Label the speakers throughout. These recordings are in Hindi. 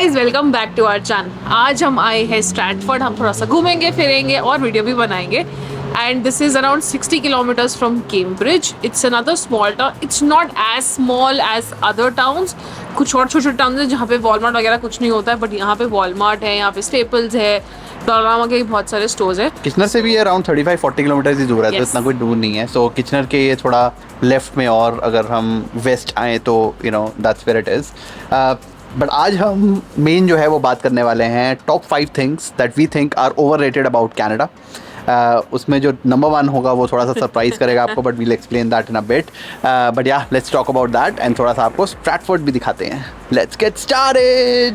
Speaker 1: Guys welcome back to our channel. आज हम आए हैं स्ट्रैटफोर्ड। हम थोड़ा सा घूमेंगे फिरेंगे और वीडियो भी बनाएंगे। And this is around 60 kilometres from Cambridge. It's another small town. It's not as small as other towns. कुछ और छोटे छोटे टाउन है जहाँ पे वॉलमार्ट वगैरह कुछ नहीं होता है, बट यहाँ पे वॉलमार्ट है, यहाँ पे स्टेपल्स है, डॉलरामा के बहुत सारे स्टोर्स है।
Speaker 2: किचनर से भी अराउंड 35-40 किलोमीटर ही दूर है, तो इतना कोई दूर नहीं है। सो किचनर के ये थोड़ा लेफ्ट में, और अगर हम वेस्ट आए तो you know that's where it is. But आज हम मेन जो है वो बात करने वाले हैं top 5 things that we think are overrated about Canada. उसमें जो नंबर 1 होगा वो थोड़ा सा सरप्राइज करेगा आपको, but we'll explain that in a bit. But yeah let's talk about that and थोड़ा सा आपको स्ट्रैटफोर्ड भी दिखाते हैं। Let's get started.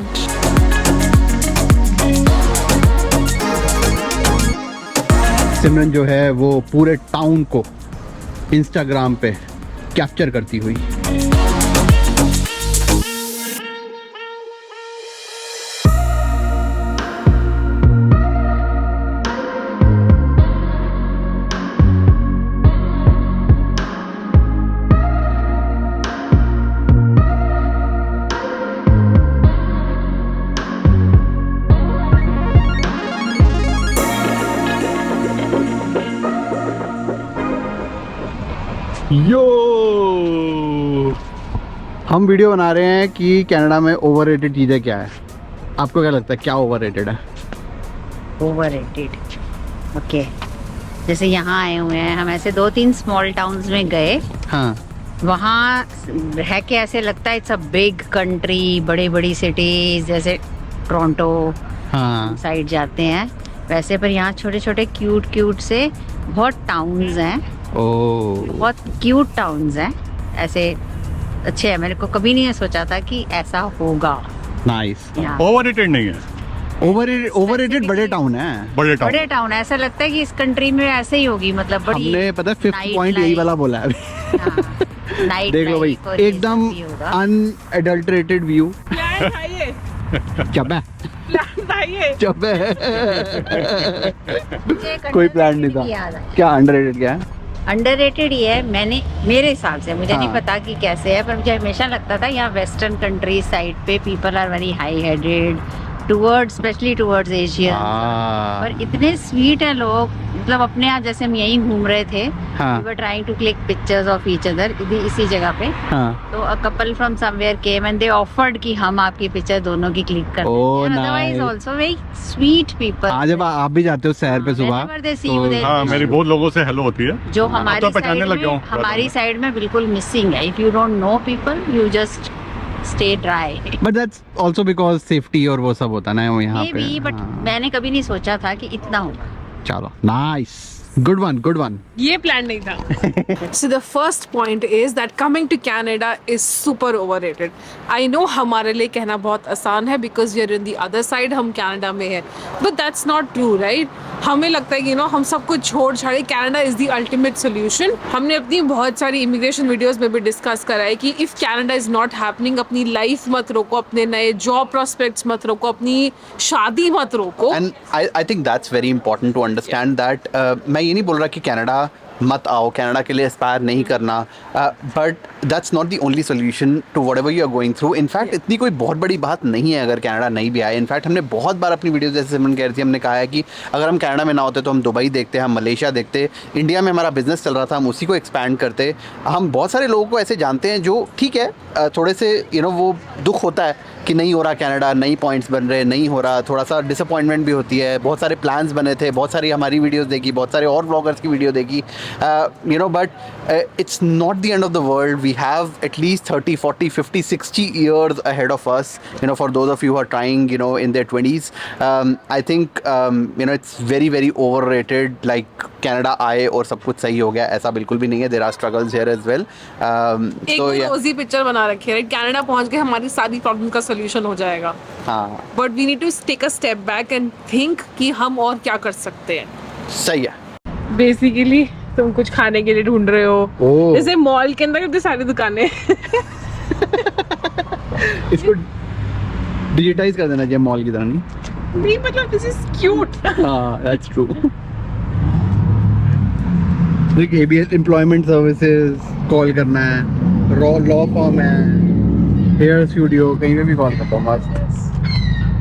Speaker 2: सिमरन जो है वो पूरे टाउन को इंस्टाग्राम पे कैप्चर करती हुई यो। हम वीडियो बना रहे हैं कि कनाडा में ओवररेटेड चीज़ें क्या है। आपको क्या लगता है क्या ओवररेटेड है?
Speaker 3: ओवररेटेड ओके, जैसे यहाँ आए हुए हैं हम, ऐसे 2-3 स्मॉल टाउन्स में गए।
Speaker 2: हाँ,
Speaker 3: वहाँ रह के ऐसे लगता है इट्स अ बिग कंट्री, बड़ी बड़ी सिटीज जैसे टोरंटो
Speaker 2: हाँ,
Speaker 3: साइड जाते हैं वैसे, पर यहाँ छोटे छोटे क्यूट से बहुत टाउन्स हैं।
Speaker 2: ओह,
Speaker 3: बहुत क्यूट टाउन्स हैं ऐसे, अच्छे हैं। मैंने को कभी नहीं सोचा था कि ऐसा होगा।
Speaker 2: नाइस।
Speaker 4: ओवररेटेड नहीं है,
Speaker 2: ओवररेटेड बड़े टाउन है,
Speaker 3: बड़े टाउन ऐसा लगता है कि इस कंट्री में ऐसे ही होगी, मतलब बड़ी।
Speaker 2: हमने पता है 5th पॉइंट यही वाला बोला है अभी।
Speaker 3: नाइट
Speaker 2: देख लो भाई, एकदम अनएडल्टरेटेड व्यू। चुप कोई प्लान नहीं था। क्या अंडररेटेड क्या है?
Speaker 3: अंडररेटेड ही है। मेरे हिसाब से, मुझे नहीं
Speaker 2: हाँ।
Speaker 3: पता कि कैसे है, पर मुझे हमेशा लगता था यहाँ वेस्टर्न कंट्री साइड पे people are very high headed towards, especially towards Asia. और इतने स्वीट है लोग, मतलब अपने आप जैसे हम यहीं घूम रहे थे,
Speaker 2: हाँ।
Speaker 3: we were trying to click pictures of each other इसी जगह पे।
Speaker 2: हाँ।
Speaker 3: तो a couple from somewhere came and they offered कि हम आपकी पिक्चर दोनों की क्लिक करते
Speaker 2: Oh,
Speaker 3: हैं। Otherwise
Speaker 2: nice.
Speaker 3: also very sweet people।
Speaker 2: आज जब आप भी जाते हो शहर पे सुबह,
Speaker 3: Whenever they see you, they-
Speaker 4: हाँ मेरी बहुत लोगों से हेलो होती है,
Speaker 3: जो
Speaker 4: अब
Speaker 3: हमारी
Speaker 4: तो पहचानने
Speaker 3: साइड
Speaker 4: लग गया
Speaker 3: में,
Speaker 4: हूँ।
Speaker 3: हमारी साइड में बिल्कुल मिसिंग है। If you don't know people you just stay dry.
Speaker 2: But that's also because safety और वो सब होता है ना वो यहाँ पे।
Speaker 3: Maybe, but
Speaker 2: हाँ।
Speaker 3: मैंने कभी नहीं सोचा था कि इतना होगा।
Speaker 2: चलो, नाइस, गुड वन।
Speaker 1: ये प्लान नहीं था। So the first point is that coming to Canada is super overrated. I know हमारे लिए कहना बहुत आसान है because we are in the other side, हम कनाडा में है, but that's not true, right? हमें लगता है कि हम सब कुछ छोड़ छाड़े, Canada is the ultimate solution. हमने अपनी बहुत सारी इमिग्रेशन वीडियोस में भी डिस्कस करा है कि if Canada is not happening, अपनी लाइफ मत रोको, अपने नए जॉब प्रोस्पेक्ट्स मत रोको, अपनी शादी मत रोको।
Speaker 2: And I think that's very important to understand that. मैं ये नहीं बोल रहा कि कनाडा मत आओ, कनाडा के लिए एस्पायर नहीं करना, but that's not the only solution to whatever you are going through. In fact इतनी कोई बहुत बड़ी बात नहीं है अगर कनाडा नहीं भी आए। इनफैक्ट हमने बहुत बार अपनी वीडियो जैसे सिमरन कह रही थी, हमने कहा है कि अगर हम कनाडा में ना होते तो हम दुबई देखते, हम मलेशिया देखते, इंडिया में हमारा बिजनेस चल रहा था, हम उसी को एक्सपैंड करते। हम बहुत सारे लोगों को ऐसे जानते हैं जो ठीक है, थोड़े से वो दुख होता है कि नहीं हो रहा कनाडा, नई पॉइंट्स बन रहे, नहीं हो रहा, थोड़ा सा डिसअपॉइंटमेंट भी होती है। बहुत सारे प्लान्स बने थे, बहुत सारी हमारी वीडियोस देखी, बहुत सारे और ब्लॉगर्स की वीडियो देखी, but it's not the end of the world. We have at least 30, 40, 50, 60 years ahead of us, for those of you who are trying, in their 20s. I think, it's very, very overrated. Like, Canada आए और सब कुछ सही हो गया, ऐसा बिल्कुल भी नहीं है. There are struggles here as well.
Speaker 1: एक रोजी पिक्चर बना रखी है, कनाडा पहुंच के हमारी सारी प्रॉब्लम का सोल्यूशन हो जाएगा।
Speaker 2: हाँ,
Speaker 1: but we need to take a step back and think कि हम और क्या कर सकते हैं।
Speaker 2: सही है।
Speaker 1: बेसिकली तुम कुछ खाने के लिए ढूंढ रहे हो, जैसे मॉल के अंदर कितनी सारी दुकानें।
Speaker 2: इसको डिजिटाइज कर देना चाहिए मॉल की तरह। नहीं,
Speaker 1: मतलब दिस इज क्यूट।
Speaker 2: हाँ, दैट्स ट्रू। देख, ABS एम्प्लॉयमेंट सर्विसेज कॉल करना है, लॉ फर्म है, हेयर स्टूडियो, कहीं पे भी कॉल करता हूँ।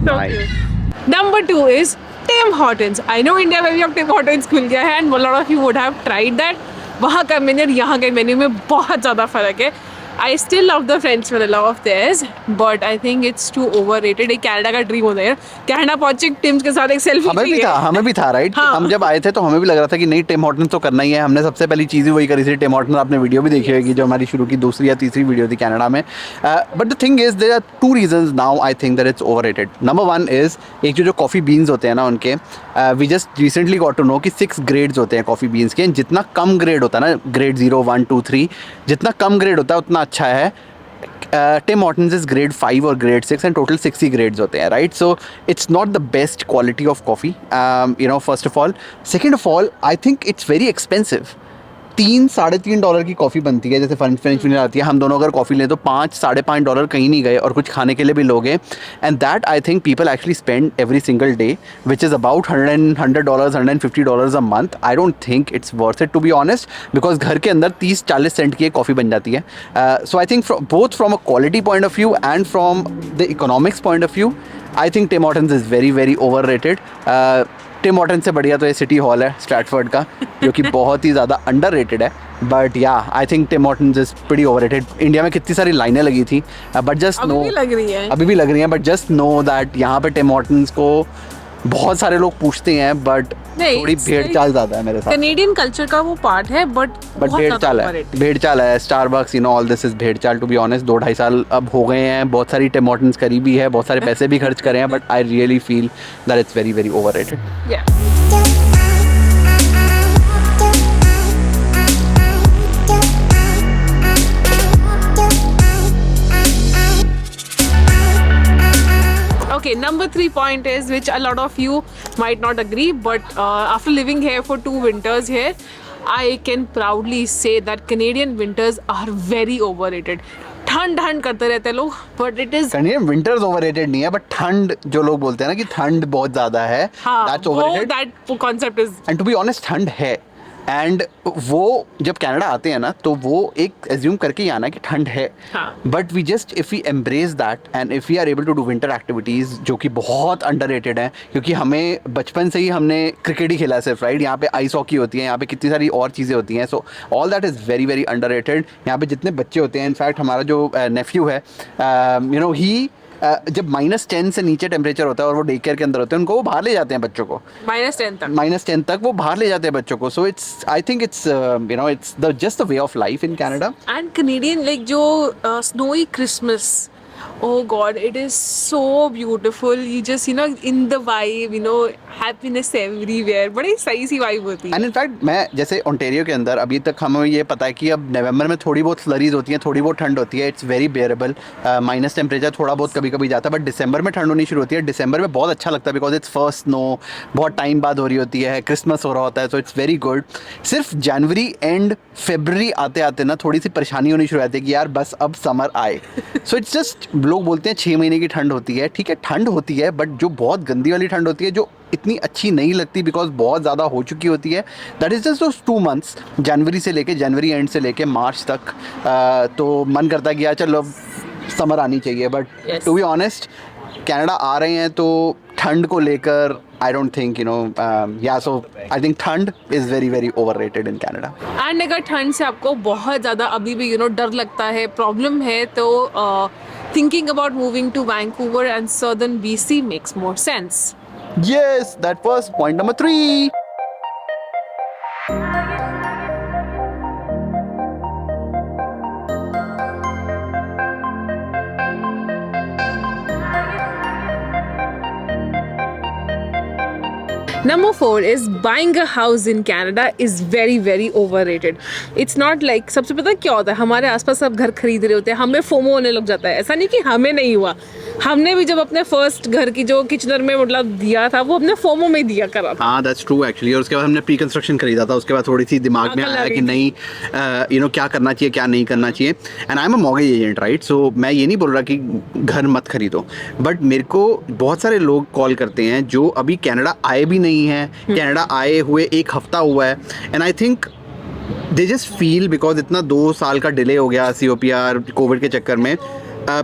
Speaker 1: So cute. Number 2 is Tim Hortons. I know India में भी अब Tim Hortons खुल गया है and a lot of you would have tried that. वहाँ का मेन्यू और यहाँ के मेन्यू में बहुत ज़्यादा फ़र्क है. I still love the French vanilla of theirs, but I think it's too overrated. एक कनाडा का ड्रीम होता है यार. कनाडा पहुंचे टिम्स के साथ एक सेल्फी
Speaker 2: हमें भी था राइट.
Speaker 1: हाँ.
Speaker 2: हम जब आए थे तो हमें भी लग रहा था कि नहीं टिम हॉर्टन्स तो करना ही है. हमने सबसे पहली चीज़ ही वही करी थी. टिम हॉर्टन आपने वीडियो भी देखी होगी जो हमारी शुरू की दूसरी या तीसरी वीडियो थी कनाडा में. But the thing is there are 2 reasons now I think that it's overrated. Number 1 is एक जो कॉफ़ी बीन्स होते हैं ना उनके, we just recently got to know कि 6 ग्रेड्स होते हैं कॉफ़ी बीन्स के. जितना कम ग्रेड होता है ना, ग्रेड 0 1 2 3, जितना कम ग्रेड होता है उतना अच्छा है. Tim Hortons is grade 5 or grade 6 and total 60 grades होते हैं, right? So it's not the best quality of coffee, first of all. Second of all, I think it's very expensive. $3-3.5 की कॉफ़ी बनती है. जैसे फ्रेंच vanilla आती है, हम दोनों अगर कॉफ़ी लें तो $5-5.5 कहीं नहीं गए और कुछ खाने के लिए भी लोगे. And that I think people actually spend every single day, which is about $100 $150 a month. I don't think it's worth it to be honest, because घर के अंदर 30-40 सेंट की एक कॉफ़ी बन जाती है. So I think both from a quality point of view and from the economics point of view, I think Tim Hortons is very very overrated. Tim Horton से बढ़िया तो ये सिटी हॉल है स्ट्रैटफोर्ड का, जो कि बहुत ही ज़्यादा अंडररेटेड है. But yeah I think Tim Hortons is pretty overrated. India में कितनी सारी लाइनें लगी थी, बट जस्ट नो अभी भी लग रही हैं, बट जस्ट नो दैट यहाँ पे टिम हॉर्टन्स को बहुत सारे लोग पूछते हैं, बट थोड़ी भेड़ चाल ज़्यादा है मेरे साथ.
Speaker 1: कनेडियन कल्चर का वो पार्ट है, बट भेड़ चाल है. स्टारबक्स ऑल दिस इज भेड़ चाल टू बी ऑनेस्ट. 2-2.5 साल अब हो गए हैं. बहुत सारी टिम हॉर्टन्स करीबी है, बहुत सारे पैसे भी खर्च करे हैं, but I really feel that it's very very overrated. Okay, number 3 point is, which a lot of you might not agree, but after living here for 2 winters here, I can proudly say that Canadian winters are very overrated. ठंड करते रहते हैं लोग, but it is
Speaker 2: Canadian winters overrated नहीं है, बट ठंड जो लोग बोलते हैं ना कि ठंड बहुत ज्यादा है, that's overrated.
Speaker 1: That concept is,
Speaker 2: and to be honest ठंड है. एंड वो जब कनाडा आते हैं ना तो वो एक एज्यूम करके ही आना कि ठंड है, but we just if we embrace that and if we are able to do winter activities जो कि बहुत अंडररेटेड हैं, क्योंकि हमें बचपन से ही हमने क्रिकेट ही खेला है सिर्फ, राइट. यहाँ पे आइस हॉकी होती है, यहाँ पे कितनी सारी और चीज़ें होती हैं. So all that is very very underrated. यहाँ पे जितने बच्चे होते हैं, इनफैक्ट हमारा जो नेफ्यू है, ही जब -10 से नीचे टेम्परेचर होता है और वो डे केयर के अंदर होते हैं, उनको वो बाहर ले जाते हैं बच्चों को. -10 तक वो बाहर ले जाते हैं बच्चों को. So it's I think it's it's the just the way of life in Canada.
Speaker 1: And Canadian like जो snowy Christmas, oh god, it is so beautiful. You just in the vibe, happiness everywhere. बड़ी सही सी वाइब होती है.
Speaker 2: एंड इनफैक्ट मैं जैसे ओंटारियो के अंदर अभी तक हमें ये पता है कि अब नवंबर में थोड़ी बहुत फ्लरीज होती हैं, थोड़ी बहुत ठंड होती है. It's very bearable. Minus temperature थोड़ा बहुत कभी कभी जाता है, बट दिसंबर में ठंड होनी शुरू होती है. दिसंबर में बहुत अच्छा लगता है बिकॉज इट्स फर्स्ट स्नो, बहुत टाइम बाद हो रही होती है, क्रिसमस हो रहा होता है. So it's very good. सिर्फ जनवरी एंड फरवरी आते आते ना थोड़ी सी परेशानी होनी शुरू होती है कि यार बस अब समर आए. सो इट्स जस्ट, लोग बोलते हैं 6 महीने की ठंड होती है. ठीक है, ठंड होती है, बट जो बहुत गंदी वाली ठंड होती है, जो इतनी अच्छी नहीं लगती बिकॉज बहुत ज़्यादा हो चुकी होती है, that is just those 2 months, जनवरी से लेके जनवरी एंड से लेके मार्च तक. तो मन करता है कि यार चलो समर आनी चाहिए, but to be honest Canada आ रहे हैं तो ठंड को लेकर I don't think so I think ठंड is very very overrated in Canada.
Speaker 1: And अगर ठंड से आपको बहुत ज़्यादा अभी भी डर लगता है, प्रॉब्लम है, तो thinking about moving to Vancouver and southern BC makes more sense.
Speaker 2: Yes, that was point number 3.
Speaker 1: Number 4 is buying a house in Canada is very very overrated. It's not like, सबसे पता क्या होता है, हमारे आसपास सब घर खरीद रहे होते हैं, हमें फोमो होने लग जाता है. ऐसा नहीं कि हमें नहीं हुआ, हमने भी जब अपने फर्स्ट घर की जो किचनर में मतलब दिया था वो अपने फोमो में दिया करा था.
Speaker 2: हाँ, दैट्स ट्रू एक्चुअली. और उसके बाद हमने प्री कंस्ट्रक्शन खरीदा था, उसके बाद थोड़ी सी दिमाग में आया कि नहीं क्या करना चाहिए क्या नहीं करना चाहिए. And I am a mortgage agent, right. So मैं ये नहीं बोल रहा कि घर मत खरीदो, बट मेरे को बहुत सारे लोग कॉल करते हैं जो अभी कनाडा आए भी नहीं है, कनाडा आए हुए 1 हफ्ता हुआ है, and I think they just feel because इतना 2 साल का डिले हो गया COPR कोविड के चक्कर में,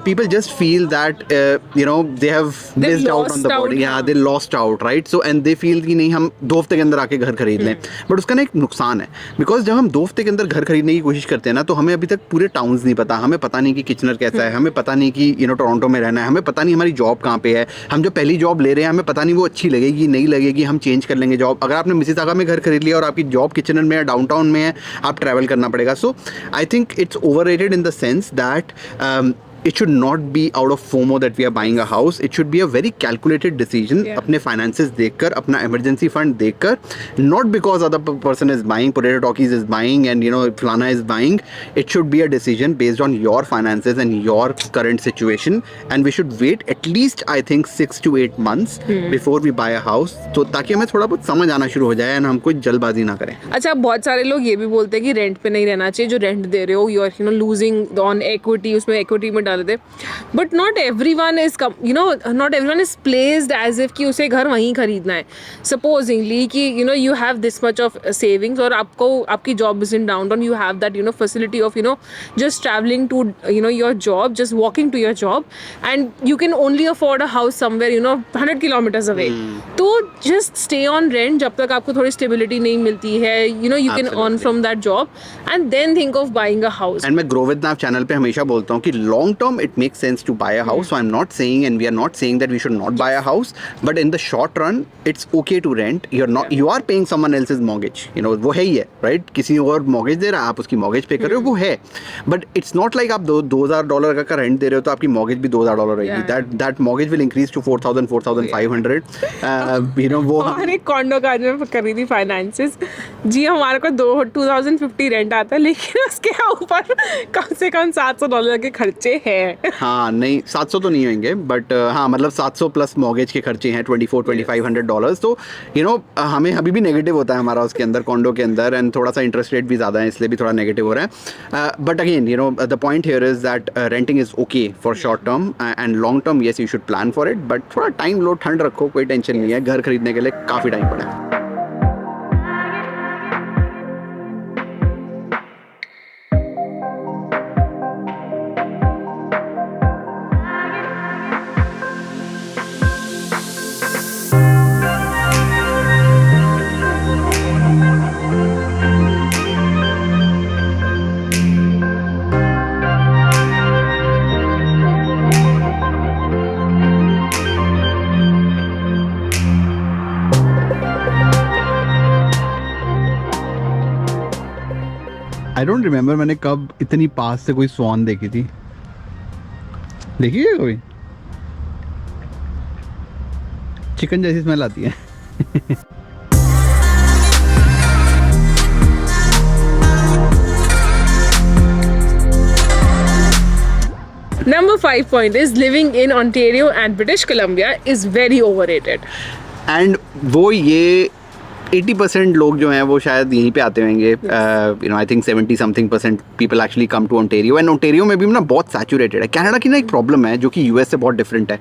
Speaker 2: people just feel that they have missed out on the body. Yeah, they lost out, right? So and they feel कि नहीं हम 2 हफ्ते के अंदर आके घर खरीद लें, बट उसका ना एक नुकसान है, बिकॉज जब हम 2 हफ्ते के अंदर घर खरीदने की कोशिश करते हैं ना, तो हमें अभी तक पूरे टाउन्स नहीं पता, हमें पता नहीं कि किचनर कैसा है, हमें पता नहीं कि टोरंटो में रहना है, हमें पता नहीं हमारी जॉब कहाँ पे है, हम जो पहली जॉब ले रहे हैं हमें पता नहीं वो अच्छी लगेगी नहीं लगेगी, हम चेंज कर लेंगे जॉब। अगर आपने मिसिसागा में घर खरीद लिया और आपकी जॉब किचनर में है, डाउनटाउन में है, आप ट्रैवल करना पड़ेगा। So I think it's overrated in the sense that it should not be out of FOMO that we are buying a house. It should be a very calculated decision. अपने finances देखकर, अपना emergency fund देखकर, not because other person is buying, Potato Talkies is buying and Flana is buying. It should be a decision based on your finances and your current situation, and we should wait at least I think 6 to 8 months before we buy a house, तो ताकि हमें थोड़ा बहुत समझ आना शुरू हो जाए और हम कोई जल्दबाजी ना करें।
Speaker 1: अच्छा, बहुत सारे लोग ये भी बोलते हैं कि रेंट पे नहीं रहना चाहिए, जो रेंट दे रहे हो you are losing on equity, उसमें इक्विटी में डाल दे, but not everyone is placed as if कि उसे घर वहीं खरीदना है। सपोजिंगली कि you have this much of savings और आपकी job is in downtown, you have that facility of just travelling to your job, just walking to your job, and you can only afford a house somewhere 100 kilometres away, तो जस्ट स्टे ऑन रेंट जब तक आपको थोड़ी स्टेबिलिटी नहीं मिलती है, you can earn from that job and then think of buying a house.
Speaker 2: And मैं ग्रो विद नाव चैनल पे हमेशा बोलता हूँ कि long term it makes sense to buy a house. So I'm not saying, and we are not saying that we should not buy a house, but in the short run it's okay to rent. You are paying someone else's mortgage, वो है ही है, right? किसी और mortgage दे रहा है, आप उसकी mortgage पे कर रहे हो, वो है, but it's not like आप $2,000 का रेंट दे रहे हो तो आपकी mortgage भी $2,000 रहेगी। That mortgage will increase to 4,000 4,500 वो
Speaker 1: हमारे कॉन्डो का जो कर रही थी फाइनेंसेस जी, हमारे को 2,050 रेंट आता है, लेकिन उसके ऊपर कम से कम $700 के खर्चे हैं।
Speaker 2: हाँ नहीं, 700 तो नहीं होंगे, बट हाँ मतलब 700 प्लस मॉर्गेज के खर्चे हैं $2,400-2,500, तो हमें अभी भी नेगेटिव होता है हमारा उसके अंदर, कॉन्डो के अंदर, एंड थोड़ा सा इंटरेस्ट रेट भी ज़्यादा है, इसलिए भी थोड़ा नेगेटिव हो रहा है। But again the point here is that renting is okay for short term, and long term yes you should plan for it, but थोड़ा टाइम लो, ठंड रखो, कोई टेंशन नहीं है, घर खरीदने के लिए काफ़ी टाइम पड़ा है। आई डोंट रिमेंबर मैंने कब इतनी पास से कोई स्वान देखी थी, देखी है कोई? चिकन जैसी स्मेल आती है।
Speaker 1: Number 5 point is living in Ontario and British Columbia is very overrated.
Speaker 2: And वो ये 80% लोग जो हैं वो शायद यहीं पे आते होंगे। I think 70-something% people actually come to Ontario, and Ontario में भी ना बहुत सैचुरेटेड है। कनाडा की ना एक प्रॉब्लम है जो कि यूएस से बहुत डिफरेंट है।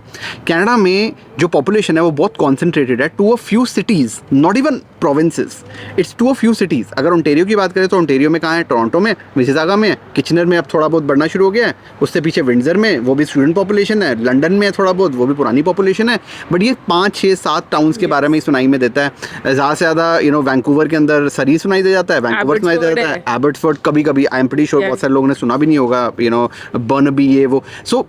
Speaker 2: कनाडा में जो पॉपुलेशन है वो बहुत कॉन्सेंट्रेटेड है to a few cities, not even provinces, it's to a few cities. अगर ओंटेरियो की बात करें तो ओंटेरियो में कहाँ है? टोरंटो में, मिसिसागा में, किचनर में अब थोड़ा बहुत बढ़ना शुरू हो गया है, उससे पीछे विंडसर में, वो भी स्टूडेंट पॉपुलेशन है, लंदन में थोड़ा बहुत, वो भी पुरानी पॉपुलेशन है। बट ये 5, 6, 7 टाउन्स के बारे में ही सुनाई में देता है। ज़्यादा से ज़्यादा वैंकूवर के अंदर सरी सुनाई दे जाता है, वैंकूवर सुनाई दे जाता है, एबर्ट्सफोर्ड कभी कभी, आई एम प्रीटी श्योर बहुत सारे लोगों ने सुना भी नहीं होगा, बर्नबी, ये वो। So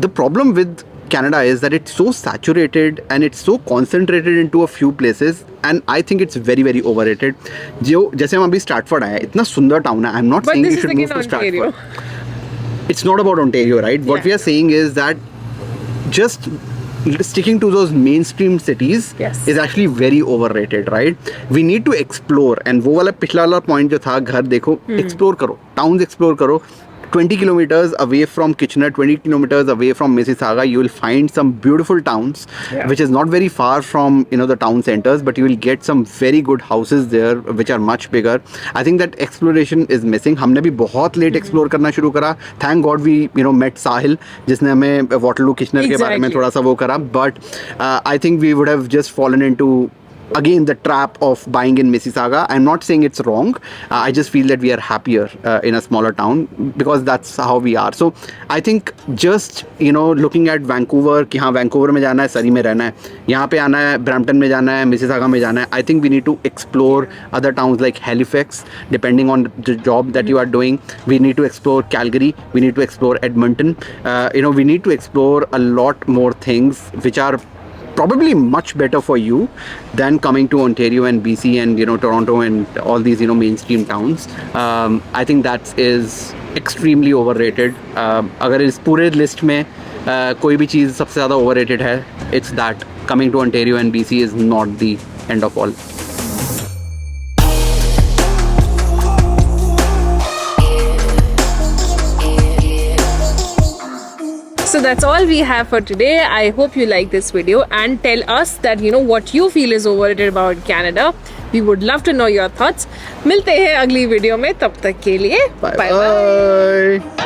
Speaker 2: the problem with Canada is that it's so saturated and it's so concentrated into a few places, and I think it's very very overrated. जो जैसे हम अभी स्ट्रैटफोर्ड आए, इतना सुंदर टाउन है, I'm not saying you should move to Stratford. It's not about Ontario, right? What we are saying is that just sticking to those mainstream cities is actually very overrated, right? We need to explore, and वो वाला पिछला वाला point जो था, घर देखो, explore करो, towns explore करो। 20 kilometers away from Kitchener, 20 kilometers away from Mississauga, you will find some beautiful towns, which is not very far from the town centers, but you will get some very good houses there, which are much bigger. I think that exploration is missing. हमने भी बहुत late explore करना शुरू करा. Thank God we met Sahil, जिसने हमें Waterloo Kitchener के बारे में थोड़ा सा वो करा. But I think we would have just fallen into again the trap of buying in Mississauga. I'm not saying it's wrong. I just feel that we are happier in a smaller town because that's how we are. So I think just looking at Vancouver कि हाँ Vancouver में जाना है, Surrey में रहना है, यहाँ पे आना है, Brampton में जाना है, Mississauga में जाना है. I think we need to explore other towns like Halifax, depending on the job that you are doing. We need to explore Calgary. We need to explore Edmonton. We need to explore a lot more things which are probably much better for you than coming to Ontario and BC and Toronto and all these mainstream towns. I think that is extremely overrated. अगर इस पूरे लिस्ट में कोई भी चीज़ सबसे ज़्यादा overrated है, it's that coming to Ontario and BC is not the end of all.
Speaker 1: So that's all we have for today. I hope you like this video and tell us that what you feel is overrated about Canada. We would love to know your thoughts. मिलते हैं अगली वीडियो में, तब तक के लिए bye bye.